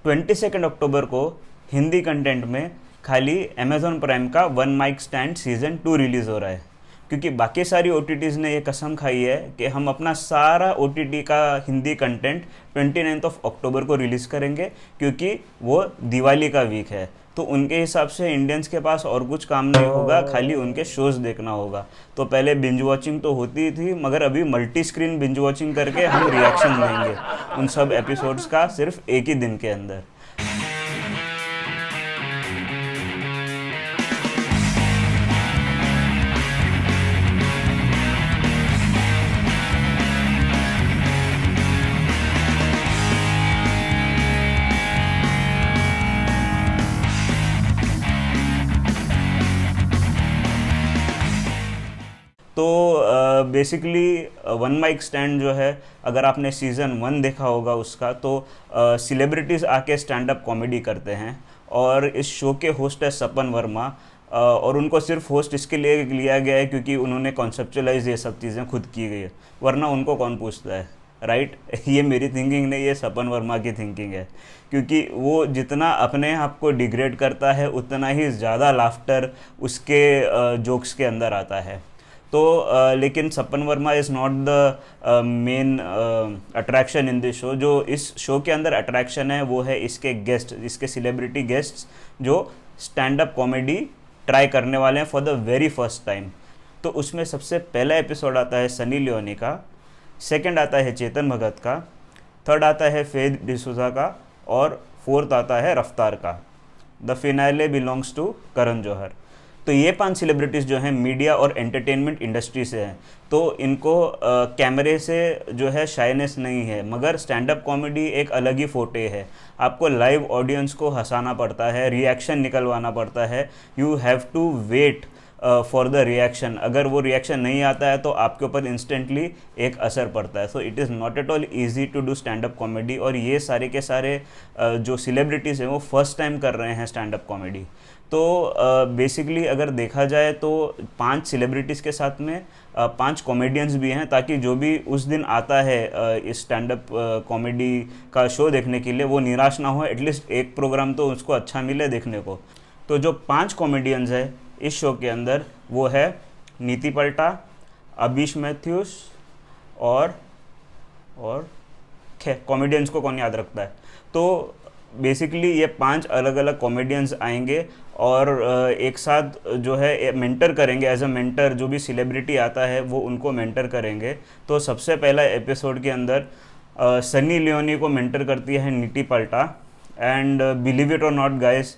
22 अक्टूबर को हिंदी कंटेंट में खाली अमेजोन प्राइम का one mic stand season 2 release हो रहा है, क्योंकि बाकी सारी OTTs ने ये कसम खाई है कि हम अपना सारा OTT का हिंदी कंटेंट 29 अक्टूबर को रिलीज़ करेंगे, क्योंकि वो दिवाली का वीक है। तो उनके हिसाब से इंडियंस के पास और कुछ काम नहीं होगा, खाली उनके शोज़ देखना होगा। तो पहले बिंज वॉचिंग तो होती ही थी, मगर अभी मल्टी स्क्रीन बिंज वॉचिंग करके हम रिएक्शन देंगे उन सब एपिसोड्स का सिर्फ एक ही दिन के अंदर। तो बेसिकली वन माइक स्टैंड जो है, अगर आपने सीज़न 1 देखा होगा उसका, तो सेलिब्रिटीज़ आके स्टैंड अप कॉमेडी करते हैं। और इस शो के होस्ट है सपन वर्मा, और उनको सिर्फ होस्ट इसके लिए लिया गया है क्योंकि उन्होंने कॉन्सेप्चुलाइज ये सब चीज़ें खुद की गई है, वरना उनको कौन पूछता है, राइट? ये मेरी थिंकिंग नहीं, ये सपन वर्मा की थिंकिंग है, क्योंकि वो जितना अपने आप को डिग्रेड करता है उतना ही ज़्यादा लाफ्टर उसके जोक्स के अंदर आता है। तो लेकिन Sapan Verma is not the main attraction in this show. जो इस शो के अंदर अट्रैक्शन है वो है इसके गेस्ट, इसके सेलिब्रिटी गेस्ट्स जो स्टैंड अप कॉमेडी ट्राई करने वाले हैं for the very first time. तो उसमें सबसे पहला एपिसोड आता है सनी लियोनी का, सेकंड आता है चेतन भगत का, थर्ड आता है फेद डिसूजा का, और फोर्थ आता है रफ्तार का। The finale belongs to Karan Johar. तो ये 5 सेलिब्रिटीज़ जो हैं मीडिया और एंटरटेनमेंट इंडस्ट्री से हैं, तो इनको कैमरे से जो है शाइनेस नहीं है, मगर स्टैंड अप कॉमेडी एक अलग ही फोटे है। आपको लाइव ऑडियंस को हंसाना पड़ता है, रिएक्शन निकलवाना पड़ता है, you have to wait for the reaction. अगर वो रिएक्शन नहीं आता है तो आपके ऊपर इंस्टेंटली एक असर पड़ता है। So it is not at all easy to do stand up comedy, और ये सारे के सारे जो सेलिब्रिटीज़ हैं वो फर्स्ट टाइम कर रहे हैं स्टैंड अप कॉमेडी। तो बेसिकली अगर देखा जाए तो 5 सेलिब्रिटीज़ के साथ में 5 कॉमेडियंस भी हैं, ताकि जो भी उस दिन आता है इस स्टैंड अप कॉमेडी का शो देखने के लिए वो निराश ना हो, एटलीस्ट एक प्रोग्राम तो उसको अच्छा मिले देखने को। तो जो 5 कॉमेडियंस है इस शो के अंदर वो है नीति पल्टा, अभीश मैथ्यूस, और कॉमेडियंस को कौन याद रखता है। तो बेसिकली ये 5 अलग अलग कॉमेडियंस आएंगे और एक साथ जो है मेंटर करेंगे। एज अ मेंटर जो भी सेलिब्रिटी आता है वो उनको मेंटर करेंगे। तो सबसे पहला एपिसोड के अंदर सनी लियोनी को मेंटर करती है नीति पल्टा, एंड बिलीव इट और नॉट गाइस,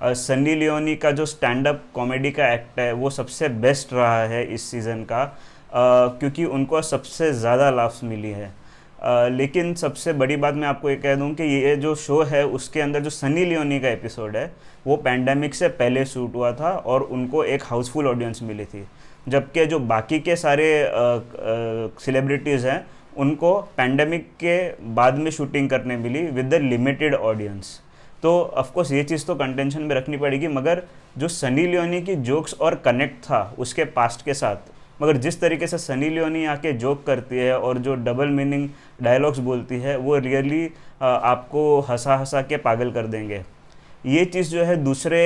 सनी लियोनी का जो स्टैंड अप कॉमेडी का एक्ट है वो सबसे बेस्ट रहा है इस सीज़न का, क्योंकि उनको सबसे ज़्यादा लाफ्स मिली है। लेकिन सबसे बड़ी बात मैं आपको ये कह दूं कि ये जो शो है उसके अंदर जो सनी लियोनी का एपिसोड है वो पैंडेमिक से पहले शूट हुआ था और उनको एक हाउसफुल ऑडियंस मिली थी, जबकि जो बाकी के सारे सेलिब्रिटीज़ हैं उनको पैंडेमिक के बाद में शूटिंग करने मिली विद द लिमिटेड ऑडियंस। तो ऑफकोर्स ये चीज़ तो कंटेंशन में रखनी पड़ेगी, मगर जो सनी लियोनी की जोक्स और कनेक्ट था उसके पास्ट के साथ, मगर जिस तरीके से सनी लियोनी आके जोक करती है और जो डबल मीनिंग डायलॉग्स बोलती है वो रियली आपको हंसा हंसा के पागल कर देंगे। ये चीज़ जो है दूसरे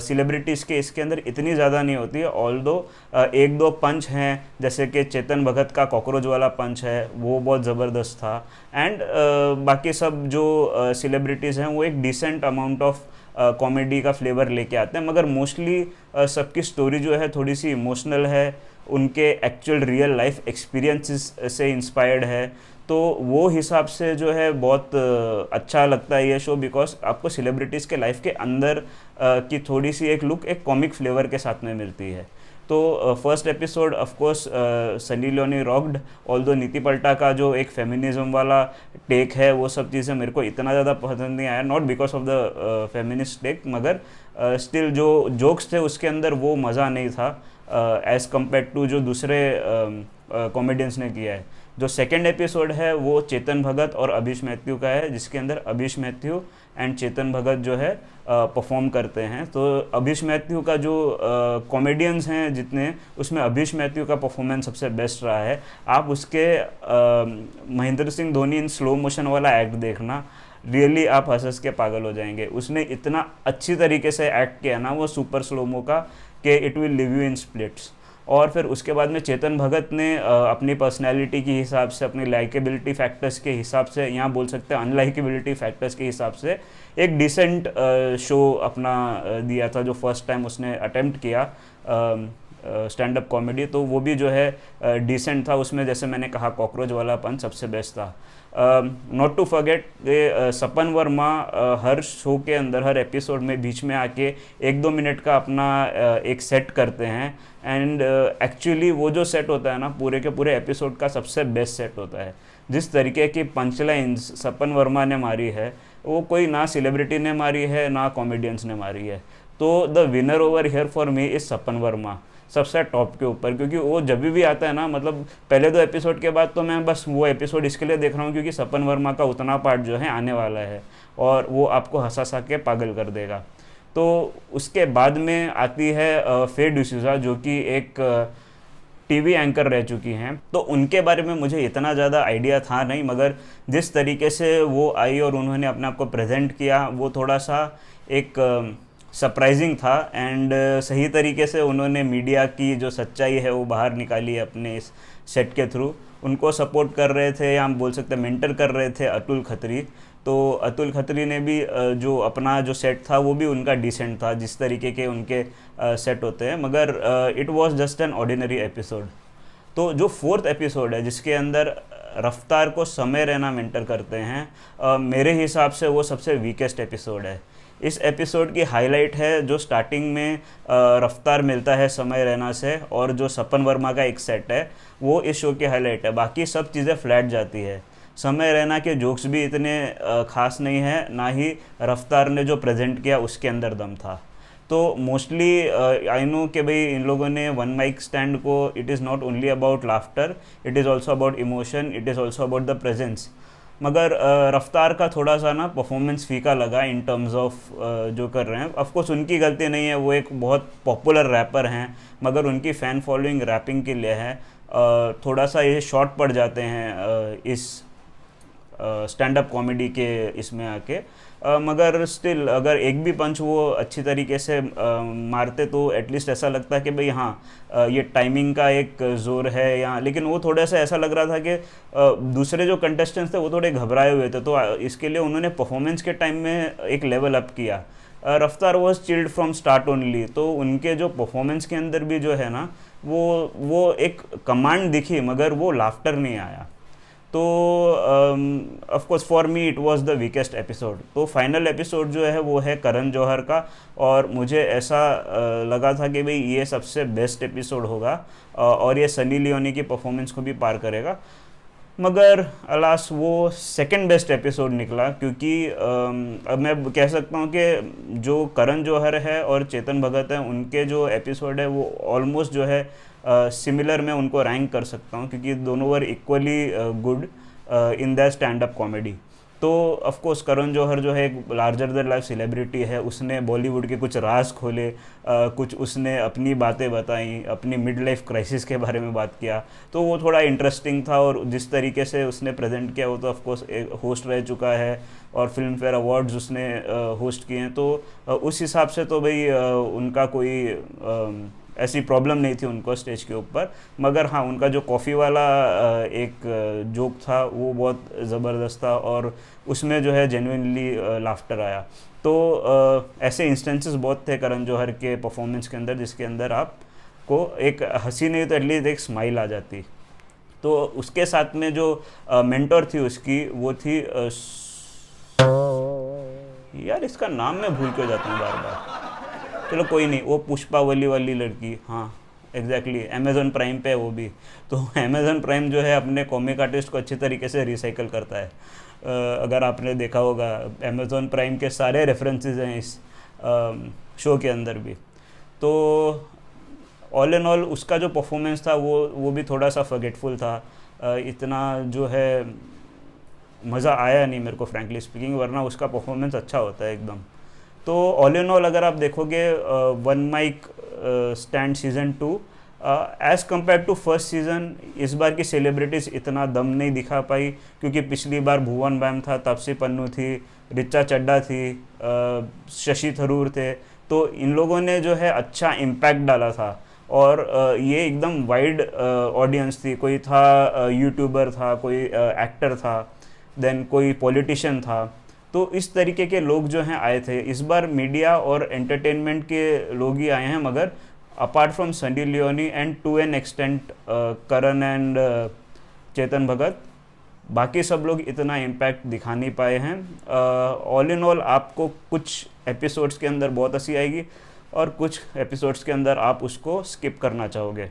सेलिब्रिटीज़ के इसके अंदर इतनी ज़्यादा नहीं होती है, ऑल्दो एक दो पंच हैं, जैसे कि चेतन भगत का कॉकरोच वाला पंच है वो बहुत ज़बरदस्त था, एंड बाकी सब जो सेलिब्रिटीज़ हैं वो एक डिसेंट अमाउंट ऑफ कॉमेडी का फ्लेवर लेके आते हैं, मगर मोस्टली सबकी स्टोरी जो है थोड़ी सी इमोशनल है, उनके एक्चुअल रियल लाइफ एक्सपीरियंसेस से इंस्पायर्ड है। तो वो हिसाब से जो है बहुत अच्छा लगता है ये शो, बिकॉज आपको सेलिब्रिटीज़ के लाइफ के अंदर की थोड़ी सी एक लुक एक कॉमिक फ्लेवर के साथ में मिलती है। तो first episode of course Sunny Leone rocked, although नीति पल्टा का जो एक फेमिनिज्म वाला टेक है वो सब चीज़ें मेरे को इतना ज़्यादा पसंद नहीं आया, not because of the feminist take, मगर स्टिल जो जोक्स थे उसके अंदर वो मज़ा नहीं था एज़ कम्पेयर टू जो दूसरे कॉमेडियंस ने किया है। जो सेकंड एपिसोड है वो चेतन भगत और अभीश मैथ्यू का है, जिसके अंदर अभीश मैथ्यू एंड चेतन भगत जो है परफॉर्म करते हैं। तो अभीश मैथ्यू का जो कॉमेडियंस हैं जितने, उसमें अभीश मैथ्यू का परफॉर्मेंस सबसे बेस्ट रहा है। आप उसके Mahendra Singh Dhoni in slow motion वाला एक्ट देखना, रियली आप हंस हंस के पागल हो जाएंगे। उसने इतना अच्छी तरीके से एक्ट किया ना वो सुपर स्लोमो का, कि it will live you in splits. और फिर उसके बाद में चेतन भगत ने अपनी पर्सनैलिटी के हिसाब से, अपनी लाइकेबिलिटी फैक्टर्स के हिसाब से, यहाँ बोल सकते हैं अनलाइकेबिलिटी फैक्टर्स के हिसाब से, एक डिसेंट शो अपना दिया था जो फर्स्ट टाइम उसने अटेम्प्ट किया स्टैंड अप कॉमेडी। तो वो भी जो है डिसेंट था। उसमें जैसे मैंने कहा कॉकरोच वाला पन सबसे बेस्ट था। Not to forget Sapan Verma हर शो के अंदर, हर एपिसोड में बीच में आके 1-2 मिनट का अपना एक सेट करते हैं। एंड एक्चुअली वो जो सेट होता है ना पूरे के पूरे एपिसोड का सबसे बेस्ट सेट होता है। जिस तरीके की पंच लाइन्स सपन वर्मा ने मारी है वो कोई ना सेलिब्रिटी ने मारी है ना कॉमेडियंस ने मारी है। तो the winner over here for me is Sapan Verma, सबसे टॉप के ऊपर। क्योंकि वो जब भी आता है ना, मतलब पहले 2 एपिसोड के बाद तो मैं बस वो एपिसोड इसके लिए देख रहा हूँ क्योंकि सपन वर्मा का उतना पार्ट जो है आने वाला है और वो आपको हंसा के पागल कर देगा। तो उसके बाद में आती है फे डिसूजा, जो कि एक टीवी एंकर रह चुकी हैं। तो उनके बारे में मुझे इतना ज़्यादा आइडिया था नहीं, मगर जिस तरीके से वो आई और उन्होंने अपने आप को प्रेजेंट किया वो थोड़ा सा एक सरप्राइजिंग था। एंड सही तरीके से उन्होंने मीडिया की जो सच्चाई है वो बाहर निकाली अपने इस सेट के थ्रू। उनको सपोर्ट कर रहे थे, या हम बोल सकते हैं मेंटर कर रहे थे, अतुल खत्री। तो अतुल खत्री ने भी जो अपना जो सेट था वो भी उनका डिसेंट था, जिस तरीके के उनके सेट होते हैं। मगर it was just an ordinary episode. तो जो 4th एपिसोड है जिसके अंदर रफ्तार को समय रैना मेंटर करते हैं, मेरे हिसाब से वो सबसे वीकेस्ट एपिसोड है। इस एपिसोड की हाईलाइट है जो स्टार्टिंग में रफ्तार मिलता है समय रैना से, और जो सपन वर्मा का एक सेट है वो इस शो की हाईलाइट है। बाकी सब चीज़ें फ्लैट जाती है। समय रैना के जोक्स भी इतने खास नहीं है, ना ही रफ्तार ने जो प्रेजेंट किया उसके अंदर दम था। तो मोस्टली आई नो कि भाई इन लोगों ने वन माइक स्टैंड को, it is not only about laughter, it is also about emotion, it is also about the presence. मगर रफ्तार का थोड़ा सा ना परफॉर्मेंस फीका लगा इन टर्म्स ऑफ जो कर रहे हैं। ऑफकोर्स उनकी गलती नहीं है, वो एक बहुत पॉपुलर रैपर हैं, मगर उनकी फ़ैन फॉलोइंग रैपिंग के लिए है। थोड़ा सा ये शॉर्ट पड़ जाते हैं इस स्टैंड अप कॉमेडी के इसमें आके। मगर स्टिल अगर एक भी पंच वो अच्छी तरीके से मारते तो एटलीस्ट ऐसा लगता है कि भाई हाँ ये टाइमिंग का एक ज़ोर है यहाँ। लेकिन वो थोड़ा सा ऐसा लग रहा था कि दूसरे जो कंटेस्टेंट्स थे वो थोड़े घबराए हुए थे, तो इसके लिए उन्होंने परफॉर्मेंस के टाइम में एक लेवल अप किया। रफ्तार was chilled from start only, तो उनके जो परफॉर्मेंस के अंदर भी जो है ना वो एक कमांड दिखी, मगर वो लाफ्टर नहीं आया। तो of course for me it was the weakest episode. तो फाइनल एपिसोड जो है वो है करण जौहर का, और मुझे ऐसा लगा था कि भाई ये सबसे बेस्ट एपिसोड होगा और ये सनी लियोनी की परफॉर्मेंस को भी पार करेगा। मगर अलास वो सेकंड बेस्ट एपिसोड निकला, क्योंकि अब मैं कह सकता हूँ कि जो करण जौहर है और चेतन भगत है उनके जो एपिसोड है वो ऑलमोस्ट जो है सिमिलर मैं उनको रैंक कर सकता हूँ, क्योंकि दोनों वर equally good in the stand up comedy. तो ऑफ कोर्स करण जौहर जो है एक लार्जर देन लाइफ सेलिब्रिटी है, उसने बॉलीवुड के कुछ राज खोले, कुछ उसने अपनी बातें बताई, अपनी मिड लाइफ क्राइसिस के बारे में बात किया, तो वो थोड़ा इंटरेस्टिंग था। और जिस तरीके से उसने प्रेजेंट किया वो तो ऑफ कोर्स एक होस्ट रह चुका है और फिल्म फेयर अवार्ड्स उसने होस्ट किए हैं, तो उस हिसाब से तो भाई उनका कोई ऐसी प्रॉब्लम नहीं थी उनको स्टेज के ऊपर। मगर हाँ उनका जो कॉफ़ी वाला एक जोक था वो बहुत ज़बरदस्त था, और उसमें जो है जेन्युइनली लाफ्टर आया। तो ऐसे इंस्टेंसेस बहुत थे करण जौहर के परफॉर्मेंस के अंदर जिसके अंदर आपको एक हंसी नहीं तो एटलीस्ट एक स्माइल आ जाती। तो उसके साथ में जो मेंटर थी उसकी वो थी यार इसका नाम मैं भूल क्यों जाता हूँ बार बार, चलो कोई नहीं, वो पुष्पावली वाली लड़की, हाँ एग्जैक्टली, अमेज़न प्राइम पे है वो भी। तो अमेज़न प्राइम जो है अपने कॉमिक आर्टिस्ट को अच्छी तरीके से रिसाइकल करता है। अगर आपने देखा होगा अमेज़न प्राइम के सारे रेफरेंसेस हैं इस शो के अंदर भी। तो ऑल एंड ऑल उसका जो परफॉर्मेंस था वो भी थोड़ा सा फॉरगेटफुल था, इतना जो है मज़ा आया नहीं मेरे को फ्रैंकली स्पीकिंग, वरना उसका परफॉर्मेंस अच्छा होता है एकदम। तो ऑल इन ऑल अगर आप देखोगे one mic stand season 2 as compare to first season, इस बार की सेलिब्रिटीज़ इतना दम नहीं दिखा पाई, क्योंकि पिछली बार भुवन बैम था, तापसी पन्नू थी, रिचा चड्ढा थी, शशि थरूर थे। तो इन लोगों ने जो है अच्छा इम्पैक्ट डाला था। और ये एकदम वाइड ऑडियंस थी, कोई था यूट्यूबर था, कोई एक्टर था, देन कोई पॉलिटिशियन था। तो इस तरीके के लोग जो हैं आए थे। इस बार मीडिया और एंटरटेनमेंट के लोग ही आए हैं, मगर apart from Sunny Leone and to an extent Karan and Chetan Bhagat, बाकी सब लोग इतना इम्पैक्ट दिखा नहीं पाए हैं। ऑल इन ऑल आपको कुछ एपिसोड्स के अंदर बहुत हंसी आएगी और कुछ एपिसोड्स के अंदर आप उसको स्किप करना चाहोगे।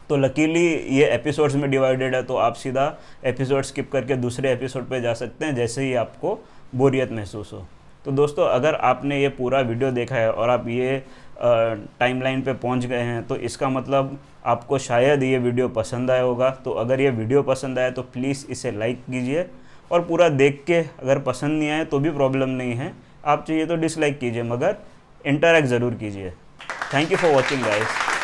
तो लकीली ये एपिसोड्स में डिवाइडेड है, तो आप सीधा एपिसोड स्किप करके दूसरे एपिसोड पे जा सकते हैं जैसे ही आपको बोरियत महसूस हो। तो दोस्तों, अगर आपने ये पूरा वीडियो देखा है और आप ये टाइमलाइन पे पहुंच गए हैं, तो इसका मतलब आपको शायद ये वीडियो पसंद आया होगा। तो अगर ये वीडियो पसंद आया तो प्लीज़ इसे लाइक कीजिए, और पूरा देख के अगर पसंद नहीं आए तो भी प्रॉब्लम नहीं है, आप चाहिए तो डिसलाइक कीजिए, मगर इंटरैक्ट ज़रूर कीजिए। Thank you for watching guys.